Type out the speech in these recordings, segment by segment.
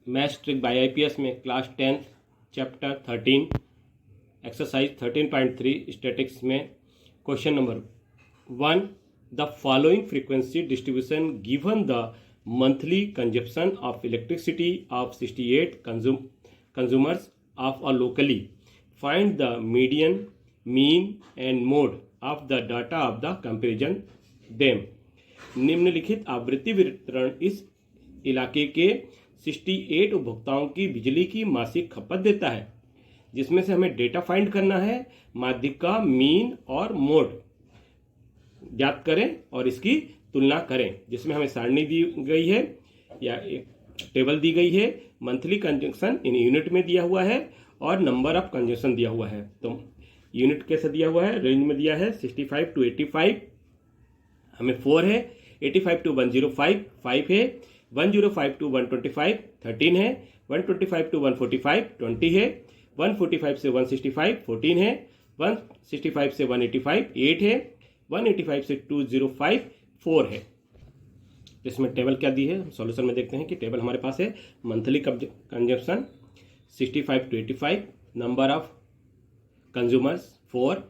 Maths trick by IPS में class 10th chapter 13 exercise 13.3 statics में question number 1 the following frequency distribution given the monthly consumption of electricity of 68 consumers of a locally find the median mean and mode of the data of the comparison them. निम्नलिखित आवृत्ति वितरण इस इलाके के 68 उपभोक्ताओं की बिजली की मासिक खपत देता है, जिसमें से हमें डेटा फाइंड करना है, माध्यिका, मीन और मोड ज्ञात करें और इसकी तुलना करें। जिसमें हमें सारणी दी गई है या एक टेबल दी गई है, मंथली कंजम्पशन इन यूनिट में दिया हुआ है और नंबर ऑफ कंजम्पशन दिया हुआ है। तो यूनिट कैसे दिया हुआ है, रेंज में दिया है 65 to 85, हमें 4 है, 85 to 105 5 है, 105 to 125 13 है, 125 to 145 20 है, 145 से 165 14 है, 165 से 185 8 है, 185 से 205 4 है। इसमें टेबल क्या दी है, सॉल्यूशन में देखते हैं कि टेबल हमारे पास है monthly consumption 65 to 85, number of consumers 4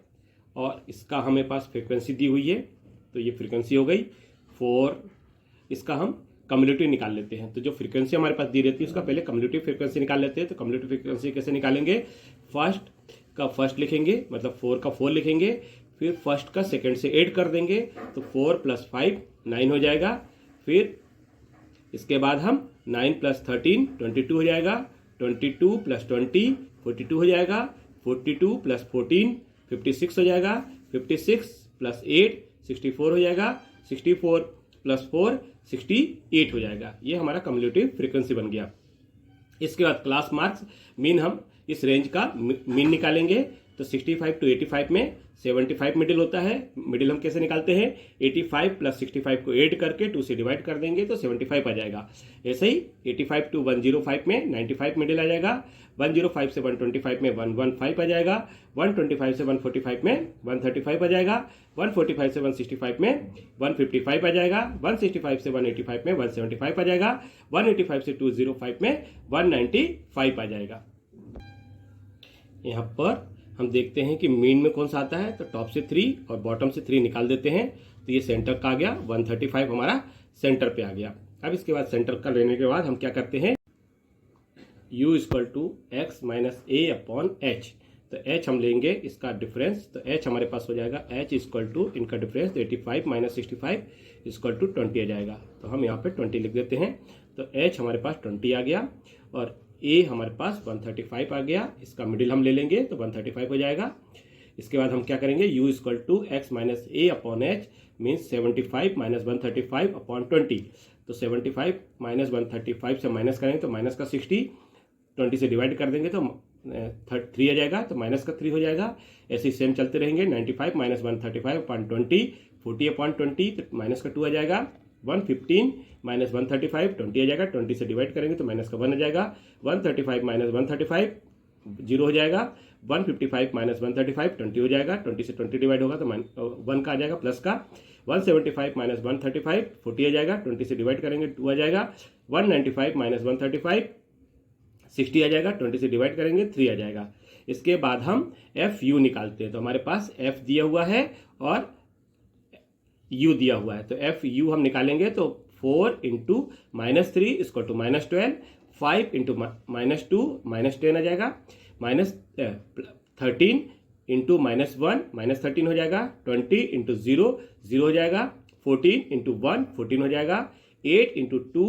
और इसका हमें पास फ्रीक्वेंसी दी हुई है, तो ये फ्रीक्वेंसी हो गई 4। इसका हम कम्युलेटिव निकाल लेते हैं। तो जो फ्रीक्वेंसी हमारे पास दी रहती है उसका पहले कम्युलेटिव फ्रीक्वेंसी निकाल लेते हैं। तो कम्युलेटिव फ्रीक्वेंसी कैसे निकालेंगे, फर्स्ट का फर्स्ट लिखेंगे, मतलब 4 का 4 लिखेंगे, फिर फर्स्ट का सेकंड से ऐड कर देंगे तो 4 + 5 9 हो जाएगा। फिर इसके बाद हम 9 + 13 22 हो जाएगा, 22 + 20 42 हो जाएगा, 42 + 14 56 हो जाएगा, 56 + 8 64 हो जाएगा, 64 + 4 68 हो जाएगा। ये हमारा कम्युलेटिव फ्रीक्वेंसी बन गया। इसके बाद क्लास मार्क्स मीन, हम इस रेंज का मीन निकालेंगे। तो 65 to 85 में 75 मिडिल होता है। मिडिल हम कैसे निकालते हैं, 85 + 65 को ऐड करके 2 से डिवाइड कर देंगे तो 75 आ जाएगा। ऐसे ही 85 to 105 में 95 मिडिल आ जाएगा, 105 से 125 में 115 आ जाएगा, 125 से 145 में 135 आ जाएगा, 145 से 165 में 155 आ जाएगा, 165 से 185 में 175 आ जाएगा, 185 से 205 में 195 आ जाएगा। यहाँ पर हम देखते हैं कि मीन में कौन सा आता है, तो टॉप से 3 और बॉटम से 3 निकाल देते हैं। तो ये सेंटर का आ गया, 135 हमारा सेंटर पे आ गया। अब इसके बाद सेंटर का लेने के बाद हम क्या करते हैं, u = x - a/h। तो h हम लेंगे इसका डिफरेंस, तो h हमारे पास हो जाएगा h = इनका डिफरेंस 85 - 65 = 20 आ जाएगा। तो हम यहाँ पे 20 लिख देते हैं। तो h हमारे पास 20 आ गया और a हमारे पास 135 आ गया। इसका मिडिल हम ले लेंगे तो 135 हो जाएगा। इसके बाद हम क्या करेंगे, u = x - a/h मीन्स 75 - 135/20। तो 75 - 135 से माइनस करेंगे तो माइनस का 60, 20 से डिवाइड कर देंगे तो 3 आ जाएगा, तो माइनस का 3 हो जाएगा। ऐसे ही सेम चलते रहेंगे। 95 - 135/20 40/20, तो माइनस का 2 आ जाएगा। 115 - 135 20 आ जाएगा, 20 से डिवाइड करेंगे तो माइनस का 1 आ जाएगा। 135 - 135 0 हो जाएगा। 155 - 135 20 हो जाएगा, 20 से 20 डिवाइड होगा तो 1 का आ जाएगा प्लस का। 175 - 135 40 आ जाएगा, 20 से डिवाइड करेंगे 2 आ जाएगा। 195 - 135 60 आ जाएगा, 20 से डिवाइड करेंगे 3 आ जाएगा। इसके बाद हम FU निकालते हैं। तो हमारे पास F दिया हुआ है और U दिया हुआ है। तो FU हम निकालेंगे तो 4 × -3 = -12, 5 × -2 -10 आ जाएगा, -13 × -1 -13 हो जाएगा, 20 × 0 0 हो जाएगा, 14 × 1 14 हो जाएगा, 8 × 2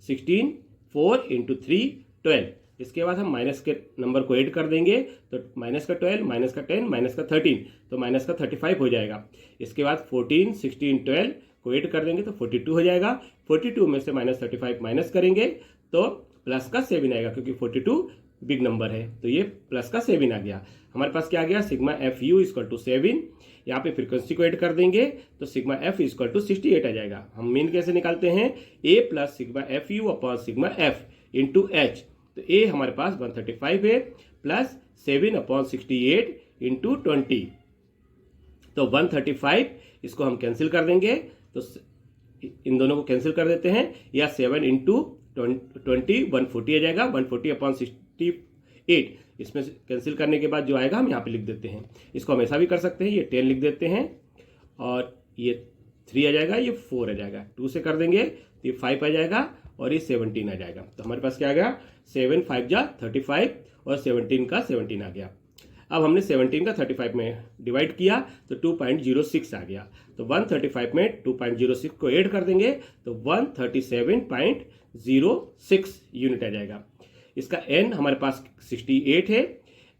16, 4 × 3 12। इसके बाद हम माइनस के नंबर को ऐड कर देंगे तो माइनस का 12 माइनस का 10 माइनस का 13, तो माइनस का 35 हो जाएगा। इसके बाद 14 16 12 को ऐड कर देंगे तो 42 हो जाएगा। 42 में से -35 माइनस करेंगे तो प्लस का 7 आएगा, क्योंकि 42 बिग नंबर है। तो ये प्लस का 7 आ गया। हमारे पास क्या आ गया, सिग्मा FU = 7। यहाँ पे फ्रीक्वेंसी को ऐड कर देंगे तो सिग्मा F = 68 आ जाएगा। हम मीन कैसे निकालते हैं, a + सिग्मा FU/सिग्मा F × h। तो a हमारे पास 135 है प्लस 7/68 × 20। तो 135 इसको हम कैंसिल कर देंगे, तो इन दोनों को कैंसिल कर देते हैं, या 7 × 20 140 आ जाएगा, 140 अपॉन 68, इसमें कैंसिल करने के बाद जो आएगा हम यहाँ पे लिख देते हैं। इसको हम ऐसा भी कर सकते हैं, ये 10 लिख देते हैं और ये 3 आ जाएगा, ये 4 आ जाएगा, 2 से कर देंगे तो ये 5 आ जाएगा और ये 17 आ जाएगा। तो हमारे पास क्या आ गया, 7 5 जा 35 और 17 का 17 आ गया। अब हमने 17 का 35 में डिवाइड किया तो 2.06 आ गया। तो 135 में 2.06 को ऐड कर देंगे तो 137.06 यूनिट आ जाएगा। इसका n हमारे पास 68 है,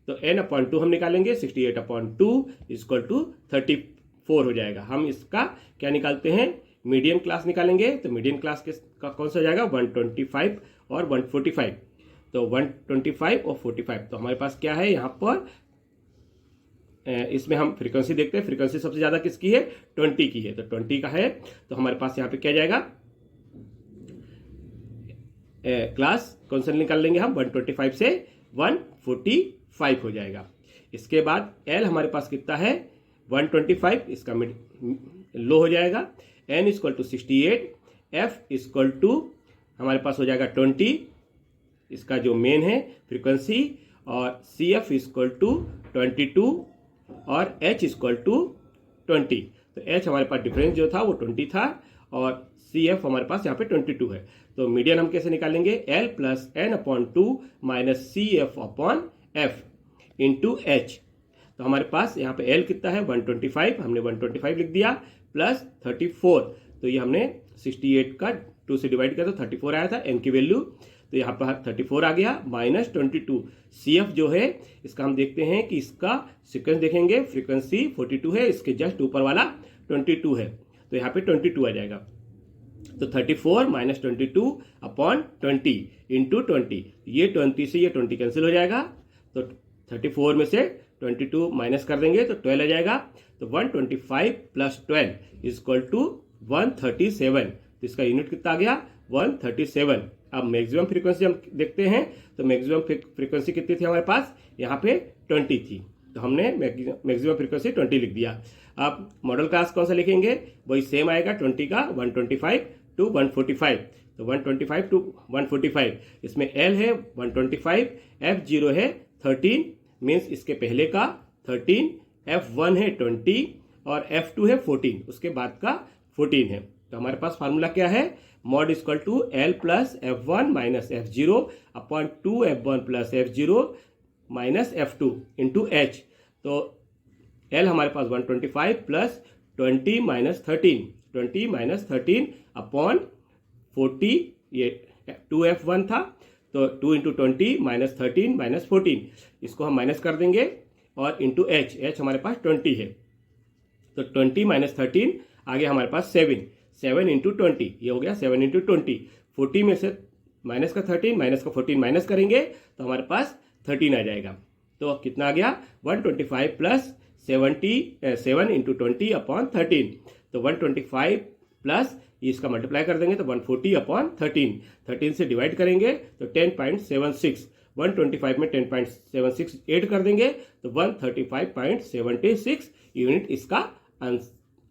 तो n अपॉन 2 हम निकालेंगे, 68 अपॉन 2 इक्वल टू 34 हो जाएगा। हम इसका क्या निकालते हैं, मीडियन क्लास निकालेंगे। तो मीडियन क्लास का कौन सा हो जाएगा, 125 और 145। तो 125 और 45, तो हमारे पास क्या है यहाँ पर, इसमें हम फ्रीक्वेंसी देखते हैं। फ्रीक्वेंसी सबसे ज्यादा किसकी है, 20 की है, तो 20 का है। तो हमारे पास यहाँ पे क्या जाएगा, क्लास कौन सा निकाल लेंगे हम, 125 से 145 हो जाएगा। इसके बाद L हमारे पास कितना है, 125, इसका लो हो जाएगा। N equal to 68, F equal to हमारे पास हो जाएगा 20, इसका जो मेन है फ्रीक्वेंसी, और CF इक्वल टू 22 और H इक्वल टू 20। तो H हमारे पास डिफरेंस जो था वो 20 था और CF हमारे पास यहाँ पे 22 है। तो मीडियन हम कैसे निकालेंगे, L plus N upon 2 minus CF upon F into H। तो हमारे पास यहाँ पे L कितना है, 125, हमने 125 लिख दिया, प्लस 34, तो ये हमने 68 का 2 से डिवाइड किया तो 34 आया था N की वैल्यू, तो यहाँ पर 34 आ गया, माइनस 22। CF जो है इसका हम देखते हैं कि इसका सीक्वेंस देखेंगे, फ्रीक्वेंसी 42 है, इसके जस्ट ऊपर वाला 22 है, तो यहाँ पे 22 आ जाएगा। तो 34 माइनस 22 अपॉन 20 इंटू 20, ये 20 से ये 20 कैंसिल हो जाएगा, तो 34 में से 22 माइनस कर देंगे तो 12 आ जाएगा। तो 125 प्लस 12 इक्वल टू 137, तो इसका यूनिट कितना आ गया, 137। अब मैक्सिमम फ्रीक्वेंसी हम देखते हैं, तो मैक्सिमम फ्रीक्वेंसी कितनी थी हमारे पास, यहाँ पे 20 थी, तो हमने मैक्सिमम फ्रीक्वेंसी 20 लिख दिया। अब मॉडल क्लास कौन सा लिखेंगे, वही सेम आएगा 20 का, 125 टू 145, तो 125 टू 145, इसमें L है 125, F0 है 13, मीन्स इसके पहले का 13, F1 है 20 और F2 है 14, उसके बाद का 14 है। तो हमारे पास फार्मूला क्या है, mode equal to L plus F1 minus F0 upon 2F1 plus F0 minus F2 into H। तो L हमारे पास 125 प्लस 20 माइनस 13, 20 माइनस 13 अपॉन 40, ये 2F1 था, तो 2 इंटू 20 माइनस 13 माइनस 14, इसको हम माइनस कर देंगे और इंटू H, H हमारे पास 20 है, तो 20 माइनस 13 आ गया हमारे पास 7 इंटू 20, ये हो गया 7 इंटू 20। 40 में से माइनस का 13 माइनस का 14 माइनस करेंगे तो हमारे पास 13 आ जाएगा। तो कितना आ गया, 125 प्लस 7 इंटू 20 अपॉन 13, तो 125 प्लस इसका मल्टीप्लाई कर देंगे तो 140 अपॉन 13 से डिवाइड करेंगे तो 10.76, 125 में 10.76 ऐड कर देंगे तो 135.76 यूनिट इसका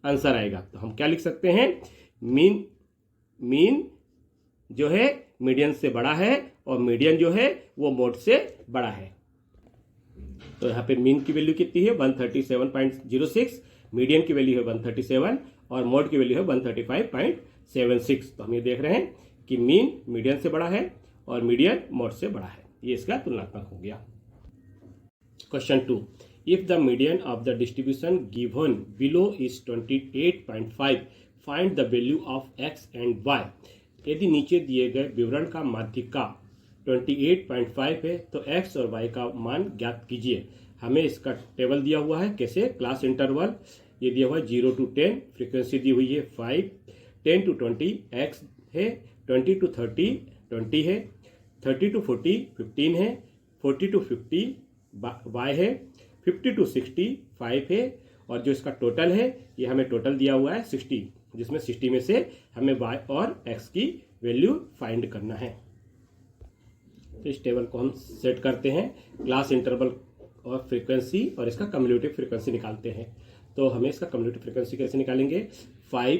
आंसर आएगा। तो हम क्या लिख सकते हैं, मीन जो है मीडियन से बड़ा है और मीडियन जो है वो मोड से बड़ा है। तो यहाँ पे मीन की वैल्यू कितनी है, 137.06, मीडियन की वैल्यू है 137 और मोड की वैल्यू है 135.76। तो हम ये देख रहे हैं कि मीन मीडियन से बड़ा है और मीडियन मोड से बड़ा है, ये इसका तुलनात्मक हो गया। Question 2, if the median of the distribution given below is 28.5, find the value of x and y। यदि नीचे दिए गए विवरण का माध्यिका 28.5 है तो x और y का मान ज्ञात कीजिए। हमें इसका टेबल दिया हुआ है, कैसे, क्लास इंटरवल ये दिया हुआ है 0 to 10, फ्रीक्वेंसी दी हुई है 5, 10 to 20 x है, 20 to 30 20 है, 30 to 40 15 है, 40 to 50 y है, 50 to 60 5 है, और जो इसका टोटल है ये हमें टोटल दिया हुआ है 60, जिसमें 60 में से हमें y और x की वैल्यू फाइंड करना है। तो इस टेबल को हम सेट करते हैं, क्लास इंटरवल और फ्रीक्वेंसी और इसका कम्युलेटिव फ्रीक्वेंसी निकालते हैं। तो हमें इसका कम्युलेटिव फ्रीक्वेंसी कैसे निकालेंगे, 5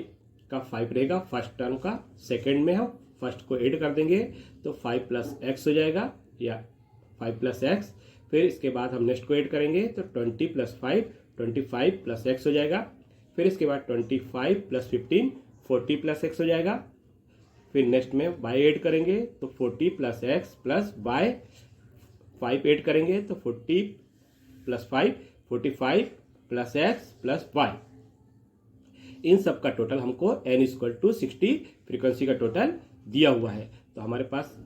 का 5 रहेगा फर्स्ट टर्म का, सेकेंड में हम फर्स्ट को ऐड कर देंगे तो 5 प्लस एक्स हो जाएगा, या 5 प्लस एक्स। फिर इसके बाद हम नेक्स्ट को ऐड करेंगे तो 20 प्लस 5 25 प्लस एक्स हो जाएगा। फिर इसके बाद 25 प्लस 15 40 प्लस एक्स हो जाएगा। फिर नेक्स्ट में y ऐड करेंगे तो 40 plus x plus y, 5 add करेंगे तो 40 plus 5 45 plus x plus y। इन सब का टोटल हमको n = 60 फ्रीक्वेंसी का टोटल दिया हुआ है। तो हमारे पास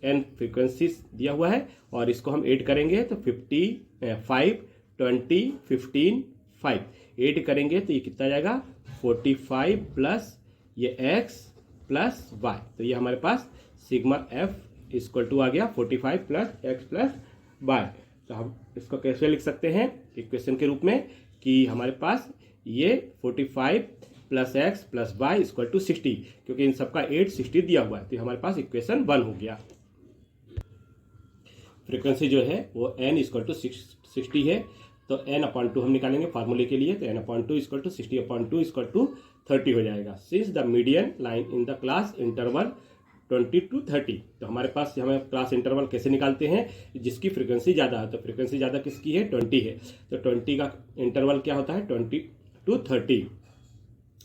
n फ्रीक्वेंसी दिया हुआ है और इसको हम ऐड करेंगे तो 55 20 15 5 ऐड करेंगे तो ये कितना जाएगा 45 प्लस ये x प्लस y। तो ये हमारे पास सिग्मा f = आ गया 45 प्लस एक्स प्लस y। तो हम इसको कैसे लिख सकते हैं इक्वेशन के रूप में कि हमारे पास ये 45 प्लस एक्स प्लस y = 60, क्योंकि इन सबका 860 दिया हुआ है। तो हमारे पास इक्वेशन 1 हो गया। फ्रीक्वेंसी जो है वो n = 60 है, तो n/2 हम निकालेंगे फार्मूले के लिए। तो n/2 = 60/2 = 30 हो जाएगा। Since the median line in the class interval 20 to 30, तो हमारे पास हमें क्लास इंटरवल कैसे निकालते हैं, जिसकी फ्रीक्वेंसी ज़्यादा है। तो फ्रीक्वेंसी ज़्यादा किसकी है 20 है, तो 20 का इंटरवल क्या होता है 20 to 30।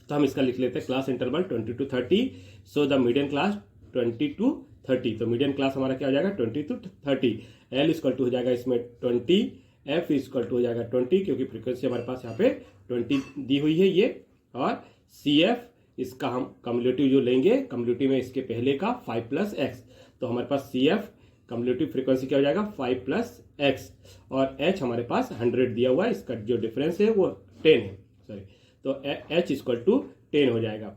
तो हम इसका लिख लेते हैं class interval 20 to 30। So the median class 20 to 30, तो मीडियन क्लास हमारा क्या हो जाएगा 20 to 30। L = हो जाएगा इसमें 20, F = हो जाएगा 20, क्योंकि फ्रीक्वेंसी हमारे पास यहाँ पे 20 दी हुई है ये। और CF इसका हम कम्युलेटिव जो लेंगे, कम्युलेटिव में इसके पहले का 5 प्लस एक्स, तो हमारे पास CF कम्युलेटिव फ्रीक्वेंसी क्या हो जाएगा 5 प्लस एक्स। और H हमारे पास 100 दिया हुआ है, इसका जो डिफरेंस है वो 10 है, सॉरी। तो H = 10 हो जाएगा।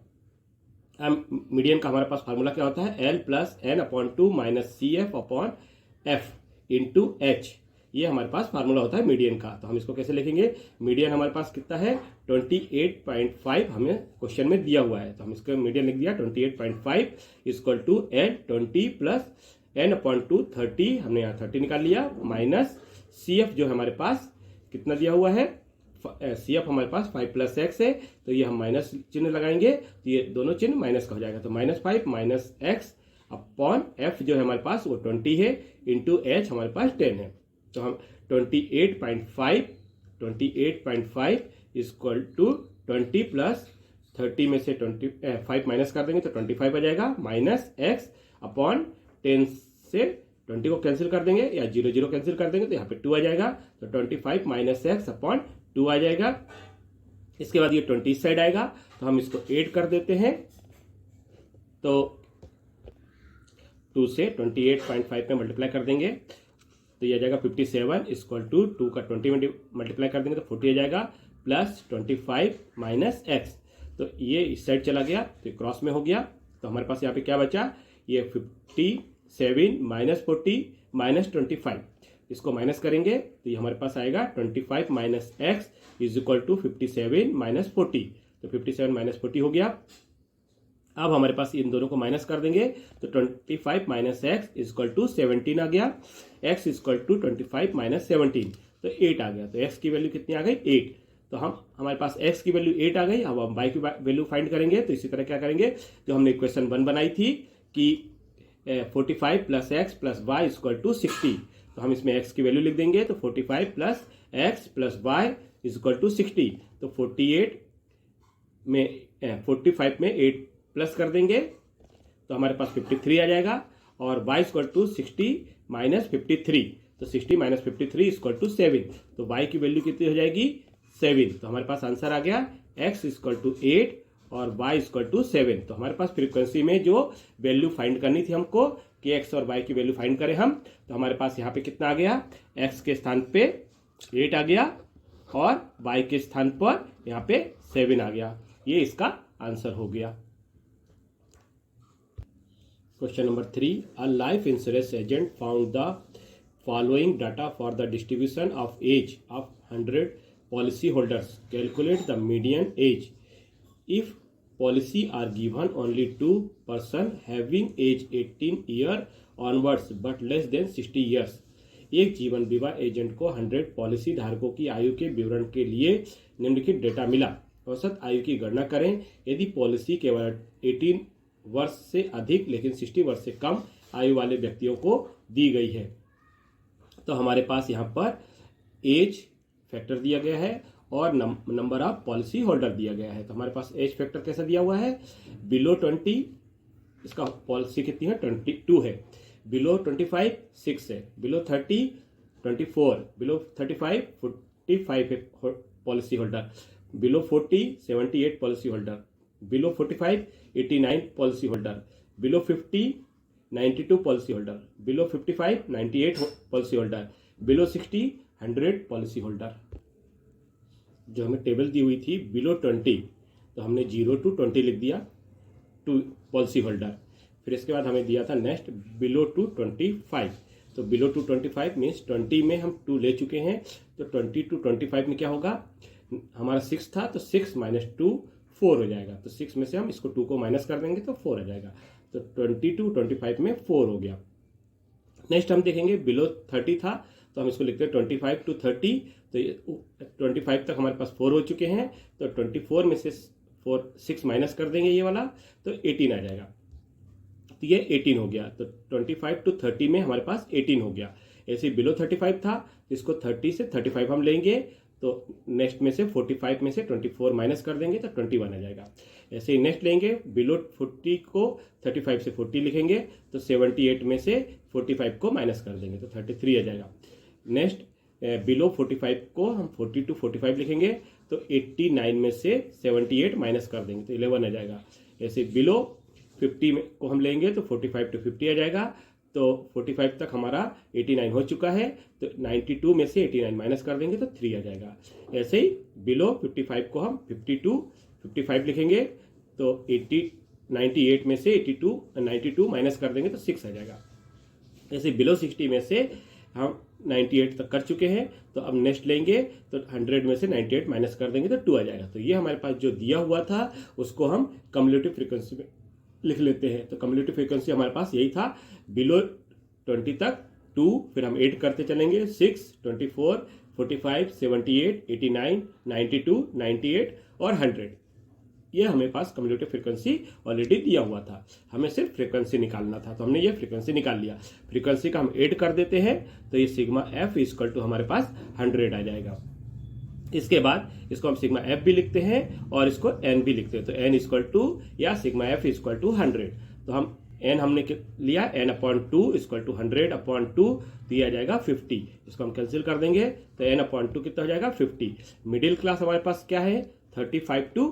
मीडियन का हमारे पास फार्मूला क्या होता है L + n/2 - CF/F × H। ये हमारे पास फार्मूला होता है मीडियन का। तो हम इसको कैसे लिखेंगे, मीडियन हमारे पास कितना है 28.5 हमें क्वेश्चन में दिया हुआ है, तो हम इसका मीडियन लिख दिया 28.5 = L 20 प्लस n/2 30, हमने यहाँ 30 निकाल लिया, माइनस CF जो हमारे पास कितना दिया हुआ है, CF हमारे पास 5 प्लस एक्स है, तो ये हम माइनस चिन्ह लगाएंगे तो ये दोनों चिन्ह माइनस का हो जाएगा। तो -5 माइनस एक्स अपॉन F जो है हमारे पास वो 20 है, इंटू H हमारे पास 10 है। तो हम 28.5 = 20 प्लस 30 में से 5 माइनस कर देंगे तो 25 आ जाएगा, माइनस एक्स अपॉन 10 से 20 को कैंसिल कर देंगे या 0 0 कैंसिल कर देंगे तो यहाँ पे 2 आ जाएगा। तो 25 माइनस एक्स अपॉन 2 आ जाएगा। इसके बाद ये 20 इस साइड आएगा, तो हम इसको ऐड कर देते हैं। तो 2 से 28.5 में मल्टीप्लाई कर देंगे तो ये आ जाएगा 57 = 2 का 20 में मल्टीप्लाई कर देंगे तो 40 आ जाएगा, प्लस 25 माइनस एक्स। तो ये इस साइड चला गया तो क्रॉस में हो गया। तो हमारे पास यहाँ पे क्या बचा, ये 57 माइनस 40 माइनस 25, इसको माइनस करेंगे तो ये हमारे पास आएगा 25 माइनस एक्स = 57 माइनस 40। तो 57 माइनस 40 हो गया। अब हमारे पास इन दोनों को माइनस कर देंगे तो 25 माइनस एक्स = 17 आ गया, x = 25 माइनस 17 तो 8 आ गया। तो x की वैल्यू कितनी आ गई 8। तो हमारे पास x की वैल्यू 8 आ गई। अब हम y की वैल्यू फाइंड करेंगे। तो इसी तरह क्या करेंगे, जो हमने इक्वेशन 1 बनाई थी कि 45 प्लस एक्स प्लस वाई = 60, तो हम इसमें x की वैल्यू लिख देंगे। तो 45 प्लस एक्स प्लस वाई = 60, तो 45 में 8 प्लस कर देंगे तो हमारे पास 53 आ जाएगा। और y = 60 माइनस 53, तो 60 माइनस 53 = 7, तो y की वैल्यू कितनी हो जाएगी 7। तो हमारे पास आंसर आ गया x = 8 और y = 7। तो हमारे पास फ्रीक्वेंसी में जो वैल्यू फाइंड करनी थी हमको कि x और y की वैल्यू फाइंड करें हम, तो हमारे पास यहाँ पे कितना आ गया, x के स्थान पे 8 आ गया और y के स्थान पर यहाँ पे 7 आ गया। ये इसका आंसर हो गया। Question number 3. A life insurance agent found the following data for the distribution of age of 100 policy holders. Calculate the median age. If policy are given only to person having age 18 year onwards but less than 60 years. एक जीवन बीमा agent को 100 policy धारकों की आयु के विवरण के लिए निम्नलिखित डेटा मिला। औसत आयु की गणना करें। यदि पॉलिसी केवल 18 वर्ष से अधिक लेकिन 60 वर्ष से कम आयु वाले व्यक्तियों को दी गई है। तो हमारे पास यहाँ पर एज फैक्टर दिया गया है और नंबर ऑफ पॉलिसी होल्डर दिया गया है। तो हमारे पास एज फैक्टर कैसा दिया हुआ है, बिलो 20, इसका पॉलिसी कितनी है 22 है, बिलो 25 6 है, बिलो 30 24, बिलो 35 45 है policy holder, below 40 78 policy holder, below 45 89 policy holder, below 50 92 policy holder, below 55 98 policy holder, below 60 100 policy holder. जो हमें टेबल दी हुई थी बिलो 20, तो हमने 0 to 20 लिख दिया 2 पॉलिसी होल्डर। फिर इसके बाद हमें दिया था नेक्स्ट बिलो टू 25, तो बिलो टू 25 मीन्स 20 में हम 2 ले चुके हैं, तो 20 to 25 में क्या होगा, हमारा 6 था तो 6 - 2 4 हो जाएगा, तो 6 में से हम इसको 2 को माइनस कर देंगे तो 4 आ जाएगा, तो 20 to 25 में 4 हो गया। नेक्स्ट हम देखेंगे बिलो 30 था, तो हम इसको लिखते हैं 25 to 30, तो 25 तक हमारे पास 4 हो चुके हैं, तो 24 में से 6 माइनस कर देंगे ये वाला, तो 18 आ जाएगा, तो ये 18 हो गया। तो 25 to 30 में हमारे पास 18 हो गया। ऐसे बिलो 35 था, इसको 30 से 35 हम लेंगे, तो नेक्स्ट में से 45 में से 24 माइनस कर देंगे तो 21 आ जाएगा। ऐसे ही नेक्स्ट लेंगे, बिलो 40 को 35 से 40 लिखेंगे, तो 78 में से 45 को माइनस कर देंगे तो 33 आ जाएगा। नेक्स्ट बिलो 45 को हम 40 to 45 लिखेंगे, तो 89 में से 78 माइनस कर देंगे तो 11 आ जाएगा। ऐसे बिलो 50 को हम लेंगे तो 45 to 50 आ जाएगा, तो 45 तक हमारा 89 हो चुका है, तो 92 में से 89 माइनस कर देंगे तो 3 आ जाएगा। ऐसे ही बिलो 55 को हम 50 to 55 लिखेंगे, तो 98 में से 92 माइनस कर देंगे तो 6 आ जाएगा। ऐसे बिलो 60 में से हम 98 तक कर चुके हैं, तो अब नेक्स्ट लेंगे तो 100 में से 98 माइनस कर देंगे तो 2 आ जाएगा। तो ये हमारे पास जो दिया हुआ था उसको हम कम्युलेटिव फ्रीक्वेंसी में लिख लेते हैं। तो कम्युलेटिव फ्रीक्वेंसी हमारे पास यही था, बिलो 20 तक 2, फिर हम ऐड करते चलेंगे 6 24 45 78 89 92 98 और 100। ये हमें पास कम्युलेटिव फ्रीक्वेंसी ऑलरेडी दिया हुआ था, हमें सिर्फ फ्रीक्वेंसी निकालना था, तो हमने ये फ्रीक्वेंसी निकाल लिया। फ्रीक्वेंसी का हम ऐड कर देते हैं, तो ये सिग्मा एफ इक्वल टू हमारे पास 100 आ जाएगा। इसके बाद इसको हम सिग्मा एफ भी लिखते हैं और इसको एन भी लिखते हैं, तो एन इक्वल टू या सिग्मा एफ इक्वल टू 100। तो हम एन हमने लिया n/2 इक्वल टू 100/2, दिया जाएगा 50। इसको हम कैंसिल कर देंगे, तो n/2 कितना हो जाएगा 50। मिडिल क्लास हमारे पास क्या है 35 to,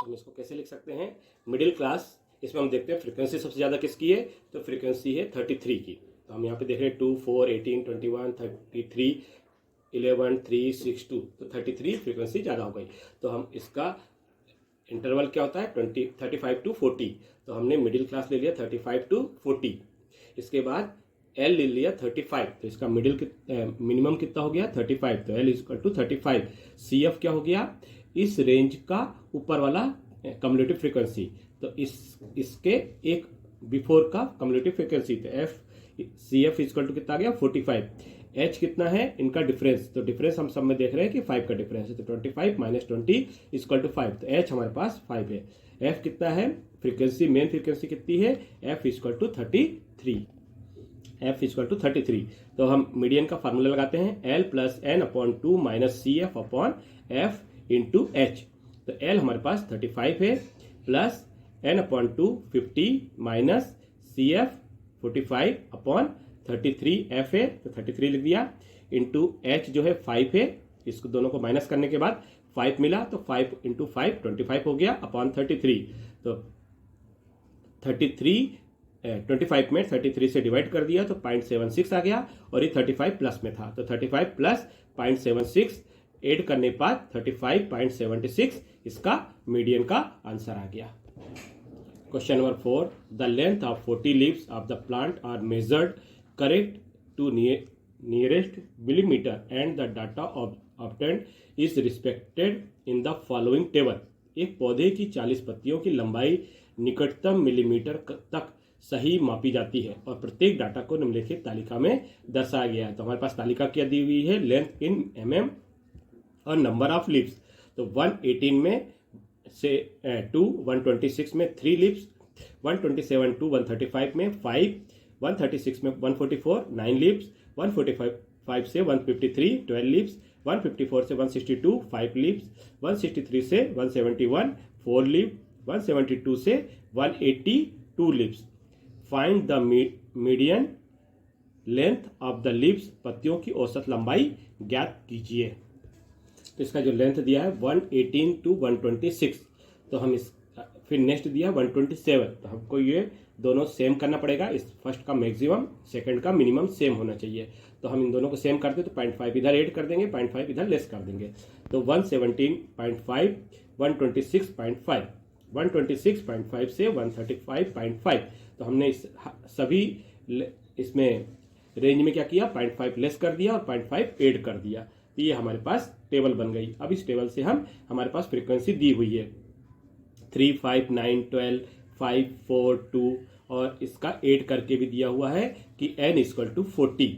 हम इसको कैसे लिख सकते हैं मिडिल क्लास, इसमें हम देखते हैं फ्रीक्वेंसी सबसे ज़्यादा किसकी है, तो फ्रीक्वेंसी है 33 की। तो हम यहाँ पे देख रहे हैं 2 4 18 21 33 11 3 6 2, तो 33 फ्रीक्वेंसी ज़्यादा हो गई। तो हम इसका इंटरवल क्या होता है 35 to 40, तो हमने मिडिल क्लास ले लिया 35 to 40। इसके बाद एल ले लिया 35, तो इसका मिनिमम कितना हो गया 35, तो L equal to 35। C F क्या हो गया, इस रेंज का ऊपर वाला कम्युलेटिव फ्रीक्वेंसी, तो इसके एक बिफोर का कम्युलेटिव फ्रीक्वेंसी, तो F C F equal to कितना आ गया 45। एच कितना है इनका डिफरेंस, तो डिफरेंस हम सब में देख रहे हैं कि 5 का डिफरेंस है, तो 25 - 20 इक्वल टू 5, तो एच हमारे पास 5 है। एफ कितना है फ्रीक्वेंसी, मेन फ्रीक्वेंसी कितनी है F equal to 33, F equal to 33। तो हम मीडियन का फार्मूला लगाते हैं L plus n/2 minus C F upon F into H. तो एल हमारे पास 35 है plus n/2 50 minus C F 45 upon 33 F है, तो 33 लिख दिया, इंटू एच जो है 5 है, इसको दोनों को माइनस करने के बाद 5 मिला, तो 5 × 5 25 हो गया अपॉन 33। तो 33 25 में 33 से डिवाइड कर दिया तो 0.76 आ गया, और ये 35 प्लस में था, तो 35 प्लस 0.76 ऐड करने के बाद 35.76 इसका मीडियन का आंसर आ गया। Question number 4, the length of 40 leaves of the plant are measured correct to nearest millimetre and the data obtained is respected in the following table. एक पौधे की 40 पत्तियों की लंबाई निकटतम मिलीमीटर तक सही मापी जाती है और प्रत्येक डाटा को निम्नलिखित तालिका में दर्शाया गया है। तो हमारे पास तालिका क्या दी हुई है, लेंथ इन mm और नंबर ऑफ लीव्स। तो 118 में से 2, 126 में 3 लीव्स, 127 टू 135 में 5, 136 में 144 9 लीव्स, 145 से 153 12 लीव्स, 154 से 162 5 लीव्स, 163 से 171 4 लीव, 172 से 180 2 leaves. Find the median length of the leaves, पत्तियों की औसत लंबाई ज्ञात कीजिए। तो इसका जो लेंथ दिया है 118 टू 126, तो हम इस फिर नेक्स्ट दिया 127, तो हमको ये दोनों सेम करना पड़ेगा। इस फर्स्ट का मैक्सिमम, सेकंड का मिनिमम सेम होना चाहिए। तो हम इन दोनों को सेम करते तो 0.5 इधर ऐड कर देंगे, 0.5 इधर लेस कर देंगे। तो 117.5 126.5, 126.5 से 135.5, तो हमने इस सभी इसमें रेंज में क्या किया, 0.5 लेस कर दिया और 0.5 ऐड कर दिया। तो ये हमारे पास टेबल बन गई। अब इस टेबल से हमारे पास फ्रीक्वेंसी दी हुई है 3, 5, 9, 12, 5, 4, 2 और इसका 8 करके भी दिया हुआ है कि n = 40।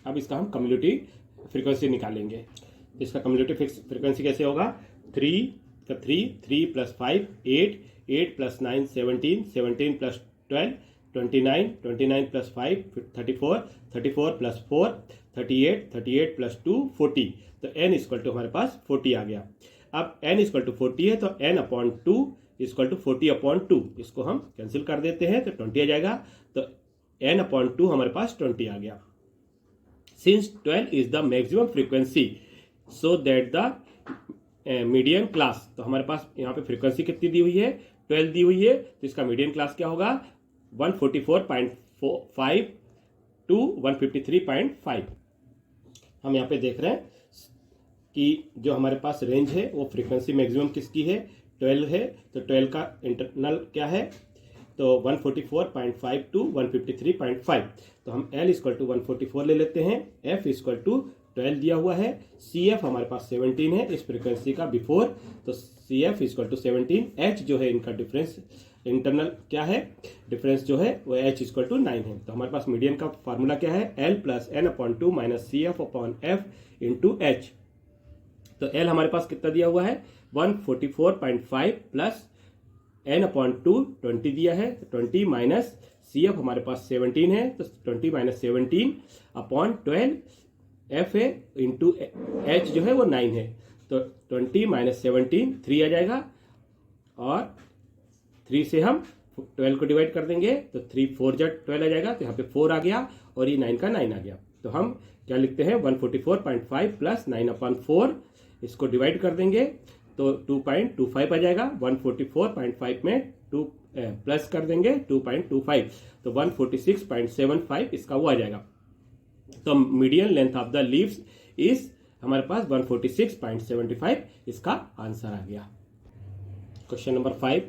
अब इसका हम कम्युलेटिव फ्रीक्वेंसी निकालेंगे। इसका कम्युलेटिव फ्रीक्वेंसी कैसे होगा, 3 + 5 8, 8 + 9 17, 17 + 12 29, 29 + 5 34, 34 + 4 38, 38 + 2 40। तो n = हमारे पास 40 आ गया। अब n = 40 है तो n/2 = 40/2, इसको हम कैंसिल कर देते हैं तो 20 आ जाएगा। तो n/2 हमारे पास 20 आ गया। Since 12 is the maximum frequency so that the median class, तो हमारे पास यहाँ पे फ्रीक्वेंसी कितनी दी हुई है, 12 दी हुई है, तो इसका मीडियन क्लास क्या होगा, 144.5 टू 153.5। हम यहाँ पे देख रहे हैं कि जो हमारे पास रेंज है वो फ्रीक्वेंसी मैक्सिमम किसकी है, 12 है। तो 12 का इंटरनल क्या है, तो 144.5 टू 153.5। तो हम L = 144 ले लेते हैं, F = 12 दिया हुआ है, CF हमारे पास 17 है इस फ्रीक्वेंसी का बिफोर, तो CF = 17। H जो है इनका डिफरेंस इंटरनल क्या है, डिफरेंस जो है वो H = 9 है। तो हमारे पास मीडियन का फार्मूला क्या है, L + n/2 - CF/F × H। तो L हमारे पास कितना दिया हुआ है, 144.5 प्लस n/2 20 दिया है, 20 - CF हमारे पास 17 है, तो 20 - 17/12 F है इंटू H जो है वो 9 है, तो 20 - 17 3 आ जाएगा, और 3 से हम 12 को डिवाइड कर देंगे तो 3 4 जा 12 आ जाएगा, तो यहाँ पे 4 आ गया और ये 9 का 9 आ गया। तो हम क्या लिखते हैं, 144.5 प्लस 9/4, इसको डिवाइड कर देंगे तो 2.25 आ जाएगा। 144.5 में 2 प्लस कर देंगे 2.25, तो 146.75 इसका वो आ जाएगा। तो median length of the leaves is हमारे पास 146.75, इसका आंसर आ गया। Question number 5,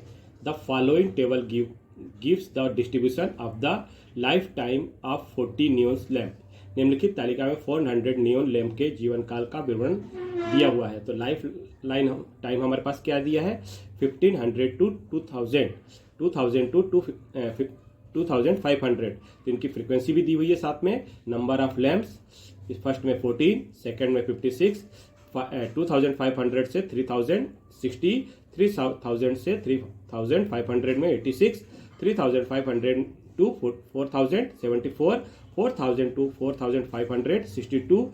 the following table gives the distribution of the life time of 40 neon lamp. निम्नलिखित तालिका में 400 नियॉन लैम्प के जीवन काल का विवरण दिया हुआ है। तो लाइफ लाइन टाइम हमारे पास क्या दिया है, 1500 टू 2000, 2000 टू 2500। तो इनकी फ्रीक्वेंसी भी दी हुई है साथ में। नंबर ऑफ लैम्प्स फर्स्ट में 14, सेकंड में 56, 2500 से 3000 60, 3000 से 3500 में 86, 3500 to 4000 74, 4000 to 4500 62,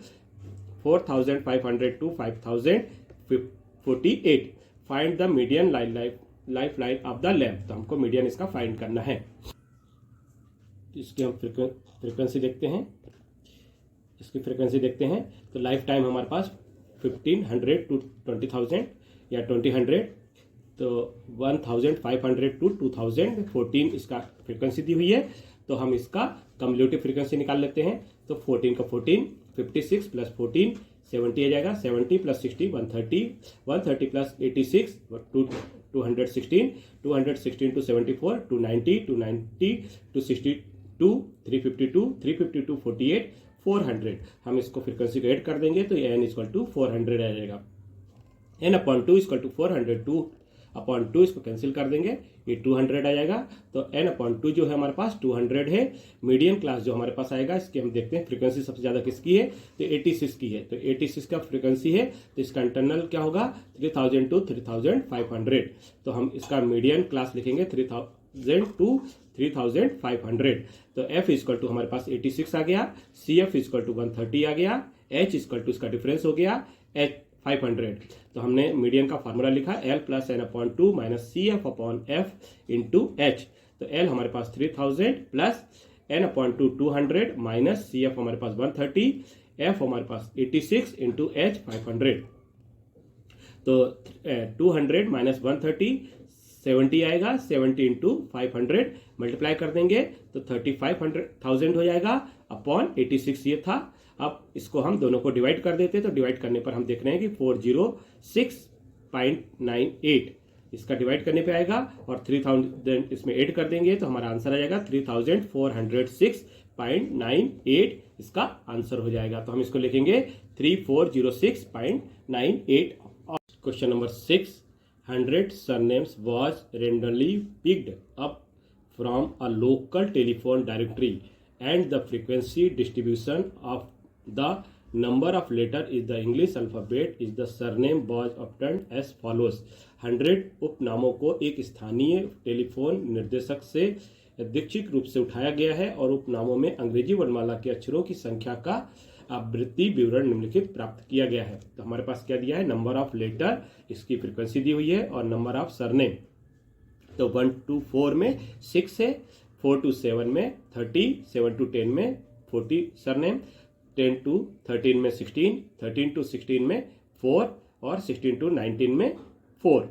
4500 to 5000 48। Find the median life line of the lamp. तो हमको मीडियन इसका फाइंड करना है। इसकी हम फ्रीक्वेंसी देखते हैं, इसकी फ्रीक्वेंसी देखते हैं। तो लाइफ टाइम हमारे पास 1500 टू 20000 या 2000, तो 1500 टू 2014 इसका फ्रीक्वेंसी दी हुई है। तो हम इसका कम्युलेटिव फ्रीक्वेंसी निकाल लेते हैं। तो 14 का 14, 56 प्लस 14 70 आ जाएगा, 70 प्लस 60 130, 130 प्लस 86 216, 216 टू 74 290, 290 टू 62 352, 352 48 400। हम इसको फ्रीक्वेंसी को ऐड कर देंगे तो n = 400 आ जाएगा। n/2 = 400, 2/2 इसको कैंसिल कर देंगे, ये 200 आ जाएगा। तो n/2 जो है हमारे पास 200 है। मीडियम क्लास जो हमारे पास आएगा, इसके हम देखते हैं फ्रीक्वेंसी सबसे ज़्यादा किसकी है, तो 86 की है। तो 86 का फ्रीक्वेंसी है, तो इसका इंटरनल क्या होगा, 3000 टू 3500। तो हम इसका मीडियम क्लास लिखेंगे 3000 टू 3500। तो F इक्वल टू हमारे पास 86 आ गया, CF इक्वल टू 130 आ गया, H इक्वल टू इसका डिफरेंस हो गया H 500। तो हमने मीडियन का फार्मूला लिखा L plus N upon two minus CF upon F into H। तो L हमारे पास 3000 plus N upon two 200 minus CF हमारे पास 130, F हमारे पास 86 इंटू H 500। तो 200 माइनस 130 70 आएगा, 70 इंटू 500 मल्टीप्लाई कर देंगे तो 35,000 हो जाएगा अपॉन 86 ये था। अब इसको हम दोनों को डिवाइड कर देते, तो डिवाइड करने पर हम देख रहे हैं कि 406.98 इसका डिवाइड करने पे आएगा और 3000 इसमें ऐड कर देंगे तो हमारा आंसर आ जाएगा 3406.98 इसका आंसर हो जाएगा। तो हम इसको लिखेंगे 3406.98। Question number 6, 100 surnames was randomly picked up from a local telephone directory and the frequency distribution of the number of letter is the English alphabet is the surname was obtained as follows। 100 उपनामों को एक स्थानीय telephone निर्देशक से यादृच्छिक रूप से उठाया गया है और उपनामों में अंग्रेजी वर्णमाला के अक्षरों की संख्या का आवृत्ति विवरण निम्नलिखित प्राप्त किया गया है। तो हमारे पास क्या दिया है, नंबर ऑफ लेटर, इसकी फ्रीक्वेंसी दी हुई है और नंबर ऑफ सरनेम। तो 1 to 4 में 6 है, 4 to 7 में 30, 7 to 10 में 40 सरनेम, 10 to 13 में 16, 13 to 16 में 4 और 16 to 19 में 4।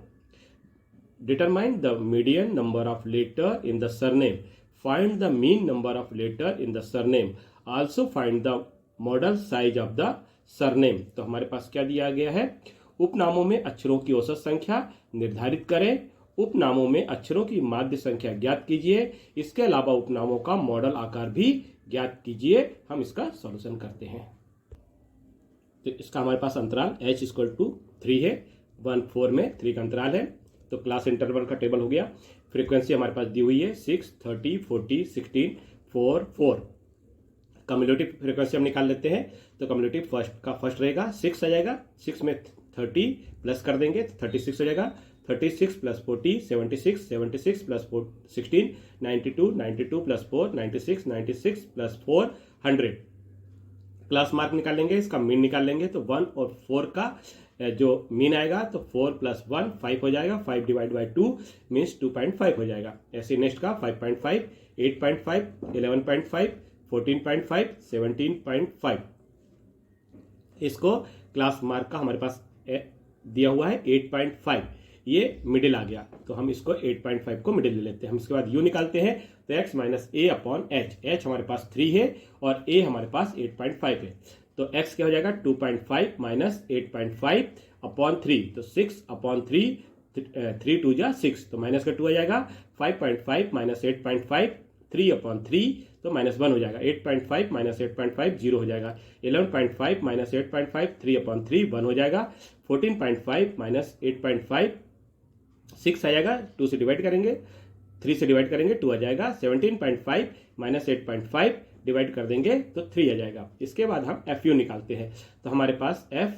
Determine the median number of letter in the surname. Find the mean number of letter in the surname. Also find the model size of the surname। तो हमारे पास क्या दिया गया है, उपनामों में अक्षरों की औसत संख्या निर्धारित करें, उपनामों में अक्षरों की माध्य संख्या ज्ञात कीजिए, इसके अलावा उपनामों का मॉडल आकार भी ज्ञात कीजिए। हम इसका सॉल्यूशन करते हैं। तो इसका हमारे पास अंतराल H इक्वल टू 3 है, 1 4 में 3 का अंतराल है। तो क्लास इंटरवल का टेबल हो गया। फ्रीक्वेंसी हमारे पास दी हुई है 6, 30, 40, 16, 4, 4। कम्युलेटिव फ्रीक्वेंसी हम निकाल लेते हैं। तो कम्युलेटिव फर्स्ट रहेगा 6 आ जाएगा, 6 में 30 प्लस कर देंगे तो 36 हो जाएगा, 36 plus 40 76, 76 plus 16 92, 92 plus 4 96, 96 plus 4 100। Class mark निकालेंगे, इसका मीन निकाल लेंगे तो 1 और 4 का जो मीन आएगा तो 4 प्लस 1 5 हो जाएगा, 5 डिवाइड बाई 2 मीन्स 2.5 हो जाएगा। ऐसे नेक्स्ट का 5.5, 8.5, 11.5, 14.5, 17.5। इसको क्लास मार्क का हमारे पास दिया हुआ है 8.5, ये मिडिल आ गया तो हम इसको 8.5 को मिडिल ले लेते हैं। हम इसके बाद यू निकालते हैं तो x माइनस ए अपॉन एच, एच हमारे पास 3 है और a हमारे पास 8.5 है। तो x क्या हो जाएगा 2.5 माइनस 8.5 अपॉन 3, तो 6 अपॉन 3, 3 2 जा 6 तो माइनस का 2 आ जाएगा। 5.5 माइनस 8.5 3 अपॉन 3 तो माइनस 1 हो जाएगा। 8.5 माइनस 8.5 0 हो जाएगा। 11.5 माइनस 8.5 3 अपॉन 3 1 हो जाएगा। 14.5 माइनस 8.5 6 आ जाएगा, 2 से डिवाइड करेंगे, 3 से डिवाइड करेंगे 2 आ जाएगा। 17.5 माइनस 8.5 डिवाइड कर देंगे तो 3 आ जाएगा। इसके बाद हम एफ यू निकालते हैं तो हमारे पास एफ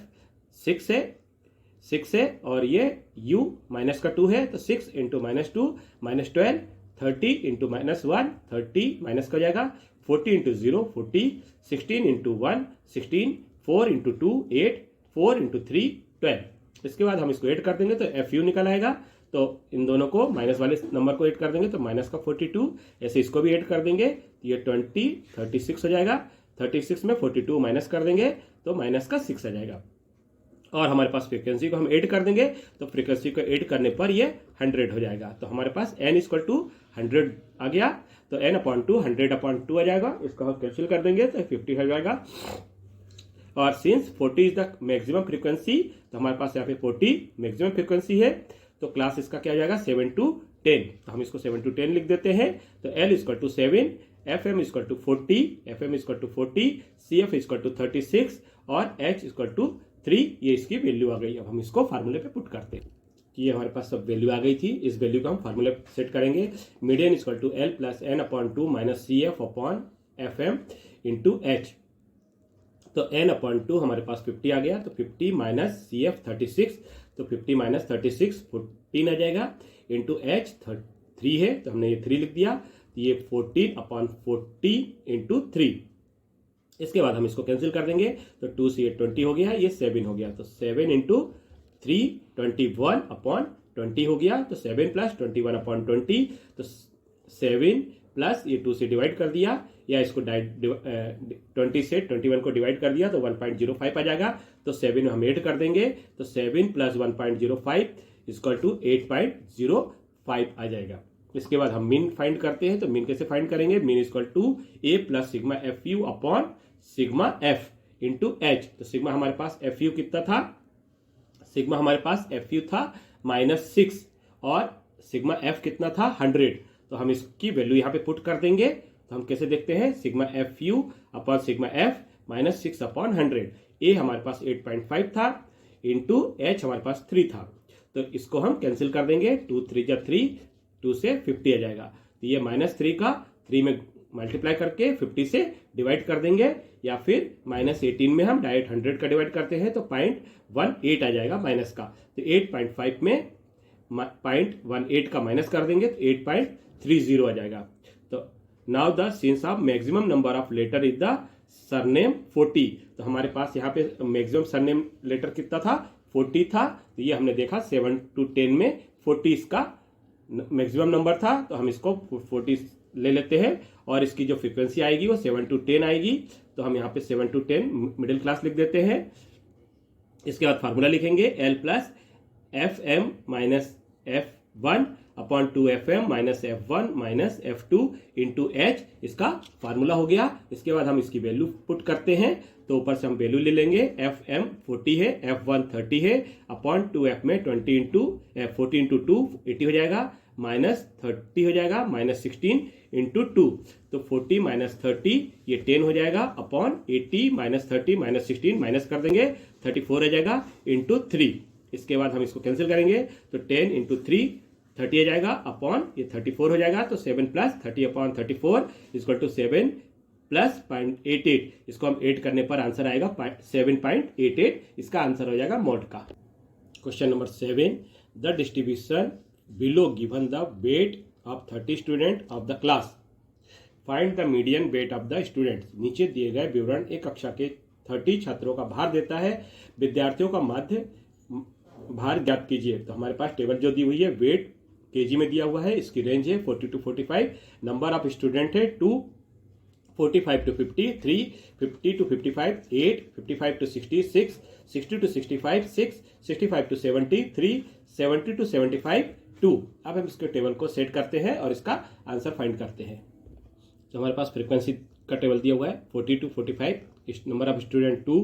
6 है और ये u माइनस का 2 है तो 6 into minus 2 minus 12, 30 into minus 1 30 minus का हो जाएगा। 40 इंटू 0 40, 16 इंटू 1 16, 4 इंटू 2 8, 4 इंटू 3 12। इसके बाद हम इसको ऐड कर देंगे तो एफ यू निकल आएगा। तो इन दोनों को माइनस वाले नंबर को ऐड कर देंगे तो माइनस का 42, ऐसे इसको भी ऐड कर देंगे तो ये 20 36 हो जाएगा। 36 में 42 माइनस कर देंगे तो माइनस का 6 आ जाएगा। और हमारे पास फ्रीक्वेंसी को हम ऐड कर देंगे तो फ्रीक्वेंसी को ऐड करने पर ये 100 हो जाएगा। तो हमारे पास n इक्वल टू 100 आ गया तो n अपॉन 2 100 अपॉन 2 आ जाएगा। इसको हम कैंसिल कर देंगे तो 50 हो जाएगा। और since 40 is the maximum frequency तो हमारे पास यहाँ पे 40 मैक्सिमम फ्रीक्वेंसी है तो क्लास इसका क्या हो जाएगा 7 to 10। तो हम इसको 7 to 10 लिख देते हैं। तो L equal to 7, FM equal to 40, FM equal to 40, CF equal to 36 और H इक्वल टू 3, ये इसकी वैल्यू आ गई। अब हम इसको फार्मूले पे पुट करते हैं। ये हमारे पास सब वैल्यू आ गई थी, इस वैल्यू को हम फार्मूले सेट करेंगे। Median equal to L plus n upon 2 minus CF upon FM into H। तो n अपॉन 2 हमारे पास 50 आ गया तो 50 माइनस CF 36 तो 50 माइनस 36 14 आ जाएगा इंटू H 3 है तो हमने ये 3 लिख दिया, तो ये 14/40 इंटू 3। इसके बाद हम इसको कैंसिल कर देंगे, तो 2 से ये 20 हो गया, ये 7 हो गया, तो 7 इंटू 3 21/20 हो गया, तो 7 प्लस 21/20, तो 7 प्लस ये 2 से डिवाइड कर दिया, या इसको 20 से 21 को डिवाइड कर दिया तो 1.05 आ जाएगा, तो 7 हम ऐड कर देंगे, तो 7 प्लस 1.05 इक्वल टू 8.05 आ जाएगा। इसके बाद हम मीन फाइंड करते हैं, तो मीन कैसे फाइंड करेंगे, mean equal to A plus sigma F U upon sigma F into H. तो सिग्मा हमारे पास एफ यू कितना था, सिग्मा हमारे पास एफ यू था -6 और सिग्मा एफ कितना था 100, तो हम इसकी वैल्यू यहाँ पे पुट कर देंगे। तो हम कैसे देखते हैं, sigma F U upon sigma F -6/100, ए हमारे पास 8.5 था इंटू एच हमारे पास 3 था, तो इसको हम कैंसिल कर देंगे, 2 3 जा 3, 2 से 50 आ जाएगा, तो ये -3 का 3 में मल्टीप्लाई करके 50 से डिवाइड कर देंगे, या फिर -18 में हम डायरेक्ट 100 का डिवाइड करते हैं तो 0.18 आ जाएगा माइनस का, तो 8.5 में 0.18 का माइनस कर देंगे तो 8.30 आ जाएगा। तो now the since of maximum number of letter is the surname 40, तो हमारे पास यहाँ पे मैक्सिमम सरनेम लेटर कितना था 40 था, तो ये हमने देखा 7 to 10 में 40 इसका मैक्सिमम नंबर था, तो हम इसको 40 ले लेते हैं, और इसकी जो फ्रीक्वेंसी आएगी वो 7 to 10 आएगी, तो हम यहाँ पे 7 to 10 मिडिल क्लास लिख देते हैं। इसके बाद फार्मूला लिखेंगे L plus FM minus F1 upon 2FM minus F1 minus F2 into H, इसका फार्मूला हो गया। इसके बाद हम इसकी वैल्यू पुट करते हैं, तो ऊपर से हम वैल्यू ले लेंगे, FM 40 है, F1 30 है, अपॉन 2F में 20 इंटू 40 इंटू 2 80 हो जाएगा, माइनस 30 हो जाएगा, माइनस 16 इंटू 2, तो 40 माइनस 30 ये 10 हो जाएगा, अपॉन 80 माइनस 30 माइनस 16 माइनस कर देंगे 34 हो जाएगा इंटू 3। इसके बाद हम इसको कैंसिल करेंगे, तो 10 इंटू 3 30 आ जाएगा, अपॉन ये 34 हो जाएगा, तो 7 plus 30 upon 34 equal to 7 plus 0.88, इसको हम ऐड करने पर आंसर आएगा 7.88, इसका आंसर हो जाएगा मोड का। Question number 7, the distribution below given the weight of 30 student of the class, find the median weight of the student. नीचे दिए गए विवरण एक कक्षा के 30 छात्रों का भार देता है, विद्यार्थियों का माध्य भार ज्ञात कीजिए। तो हमारे पास टेबल जो दी हुई है वेट केजी में दिया हुआ है, इसकी रेंज है 40 to 45, नंबर ऑफ स्टूडेंट है 2, 45 to 50 3, 50 to 55 8, 55 to 60 6, 60 to 65 6, 65 to 70 3, 70 to 75 2। अब हम इसके टेबल को सेट करते हैं और इसका आंसर फाइंड करते हैं। तो हमारे पास फ्रीक्वेंसी का टेबल दिया हुआ है 40 to 45, number of student 2,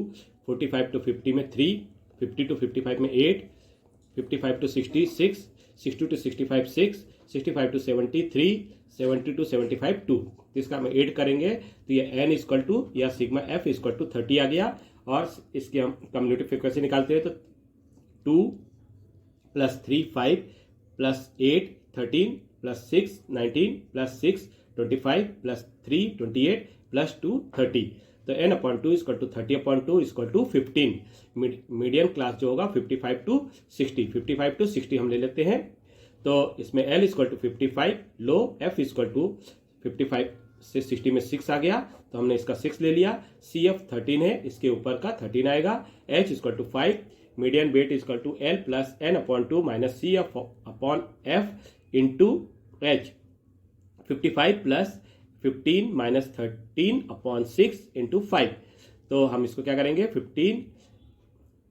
45 to 50 में 3, 50 to 55 में 8, 55 to 60 6, 60 to 65 6, 65 to 70 3, 70 to 75 2। तो इसका हम ऐड करेंगे, तो ये n इक्वल टू या सिग्मा f इक्वल टू 30 आ गया, और इसके हम कम्युलेटिव फ्रीक्वेंसी निकालते हैं, तो 2 plus 3 5 plus 8 13 plus 6 19 plus 6 25 plus 3 28 plus 2 30, तो n/2 equal to 30/2 equal to 15। Medium class जो होगा 55 to 60, 55 to 60 हम ले लेते हैं, तो इसमें L इक्वल टू 55, लो F इक्वल टू 55 से 60 में 6 आ गया, तो हमने इसका 6 ले लिया, CF 13 है, इसके ऊपर का 13 आएगा, H equal to 5, median weight equal to L plus n/2 minus CF upon F into H, 55 plus 15 minus 13 upon 6 into 5। तो हम इसको क्या करेंगे, 15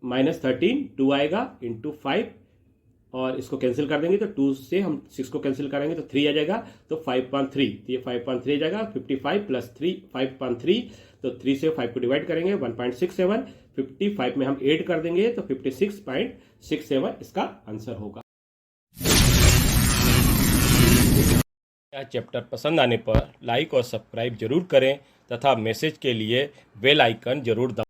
माइनस 13 2 आएगा इंटू 5, और इसको कैंसिल कर देंगे, तो 2 से हम 6 को कैंसिल करेंगे तो 3 आ जाएगा, तो 5.3, तो ये 5.3 आ जाएगा, 55 प्लस 3 5.3, तो 3 से 5 को डिवाइड करेंगे 1.67, 55 में हम ऐड कर देंगे तो 56.67 इसका आंसर होगा। यह चैप्टर पसंद आने पर लाइक और सब्सक्राइब जरूर करें तथा मैसेज के लिए बेल आइकन जरूर दबाएं।